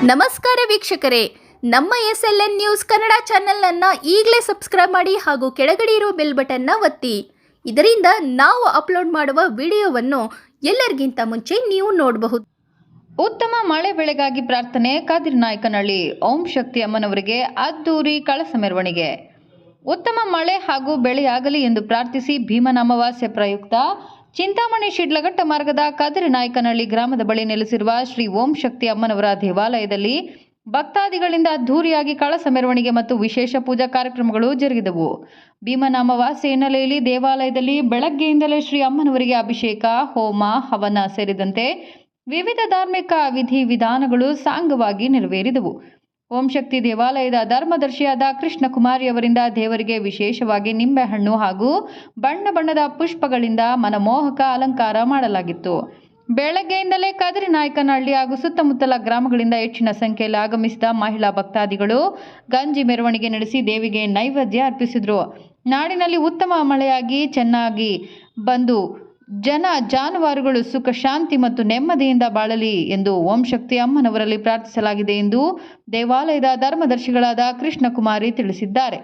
ನಮಸ್ಕಾರ ವೀಕ್ಷಕರೇ, ನಮ್ಮ SLN ನ್ಯೂಸ್ ಕನ್ನಡ ಚಾನೆಲ್ನ ಈಗಲೇ ಸಬ್ಸ್ಕ್ರೈಬ್ ಮಾಡಿ ಹಾಗೂ ಕೆಳಗಡೆ ಇರೋ ಬೆಲ್ ಬಟನ್ನ ಒತ್ತಿ. ಇದರಿಂದ ನಾವು ಅಪ್ಲೋಡ್ ಮಾಡುವ ವಿಡಿಯೋವನ್ನು ಎಲ್ಲರಿಗಿಂತ ಮುಂಚೆ ನೀವು ನೋಡಬಹುದು. ಉತ್ತಮ ಮಳೆ ಬೆಳೆಗಾಗಿ ಪ್ರಾರ್ಥನೆ. ಕಾದಿರನಾಯಕನಹಳ್ಳಿ ಓಂ ಶಕ್ತಿ ಅಮ್ಮನವರಿಗೆ ಅದ್ದೂರಿ ಕಳಸ ಮೆರವಣಿಗೆ. ಉತ್ತಮ ಮಳೆ ಹಾಗೂ ಬೆಳೆಯಾಗಲಿ ಎಂದು ಪ್ರಾರ್ಥಿಸಿ ಭೀಮನ ಅಮಾವಾಸ್ಯೆ ಪ್ರಯುಕ್ತ ಚಿಂತಾಮಣಿ ಶಿಡ್ಲಘಟ್ಟ ಮಾರ್ಗದ ಕಾದಿರನಾಯಕನಹಳ್ಳಿ ಗ್ರಾಮದ ಬಳಿ ನೆಲೆಸಿರುವ ಶ್ರೀ ಓಂ ಶಕ್ತಿ ಅಮ್ಮನವರ ದೇವಾಲಯದಲ್ಲಿ ಭಕ್ತಾದಿಗಳಿಂದ ಅದ್ದೂರಿಯಾಗಿ ಕಳಸ ಮೆರವಣಿಗೆ ಮತ್ತು ವಿಶೇಷ ಪೂಜಾ ಕಾರ್ಯಕ್ರಮಗಳು ಜರುಗಿದವು. ಭೀಮನ ಅಮಾವಾಸ್ಯೆ ಹಿನ್ನೆಲೆಯಲ್ಲಿ ದೇವಾಲಯದಲ್ಲಿ ಬೆಳಗ್ಗೆಯಿಂದಲೇ ಶ್ರೀ ಅಮ್ಮನವರಿಗೆ ಅಭಿಷೇಕ, ಹೋಮ, ಹವನ ಸೇರಿದಂತೆ ವಿವಿಧ ಧಾರ್ಮಿಕ ವಿಧಿವಿಧಾನಗಳು ಸಾಂಗವಾಗಿ ನೆರವೇರಿದವು. ಓಂ ಶಕ್ತಿ ದೇವಾಲಯದ ಧರ್ಮದರ್ಶಿಯಾದ ಕೃಷ್ಣಕುಮಾರಿ ಅವರಿಂದ ದೇವರಿಗೆ ವಿಶೇಷವಾಗಿ ನಿಂಬೆಹಣ್ಣು ಹಾಗೂ ಬಣ್ಣ ಬಣ್ಣದ ಪುಷ್ಪಗಳಿಂದ ಮನಮೋಹಕ ಅಲಂಕಾರ ಮಾಡಲಾಗಿತ್ತು. ಬೆಳಗ್ಗೆಯಿಂದಲೇ ಕಾದಿರನಾಯಕನಹಳ್ಳಿ ಹಾಗೂ ಸುತ್ತಮುತ್ತಲ ಗ್ರಾಮಗಳಿಂದ ಹೆಚ್ಚಿನ ಸಂಖ್ಯೆಯಲ್ಲಿ ಆಗಮಿಸಿದ ಮಹಿಳಾ ಭಕ್ತಾದಿಗಳು ಗಂಜಿ ಮೆರವಣಿಗೆ ನಡೆಸಿ ದೇವಿಗೆ ನೈವೇದ್ಯ ಅರ್ಪಿಸಿದರು. ನಾಡಿನಲ್ಲಿ ಉತ್ತಮ ಮಳೆಯಾಗಿ ಚೆನ್ನಾಗಿ ಬಂದು ಜಾನುವಾರುಗಳು ಸುಖ ಶಾಂತಿ ಮತ್ತು ನೆಮ್ಮದಿಯಿಂದ ಬಾಳಲಿ ಎಂದು ಓಂ ಶಕ್ತಿ ಅಮ್ಮನವರಲ್ಲಿ ಪ್ರಾರ್ಥಿಸಲಾಗಿದೆ ಎಂದು ದೇವಾಲಯದ ಧರ್ಮದರ್ಶಿಗಳಾದ ಕೃಷ್ಣಕುಮಾರಿ ತಿಳಿಸಿದ್ದಾರೆ.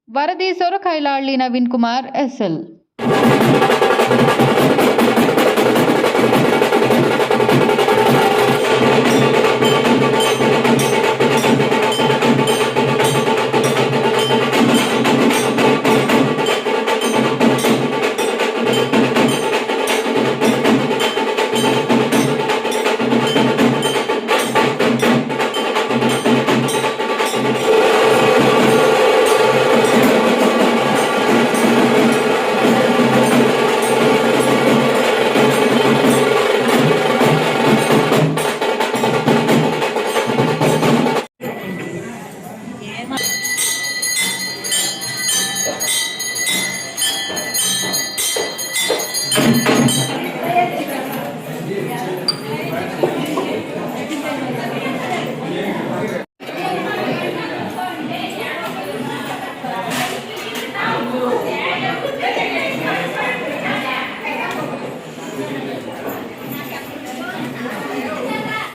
ವರದಿ ಸೊರಕಾಯಲಹಳ್ಳಿ ನವೀನ್ ಕುಮಾರ್ SL.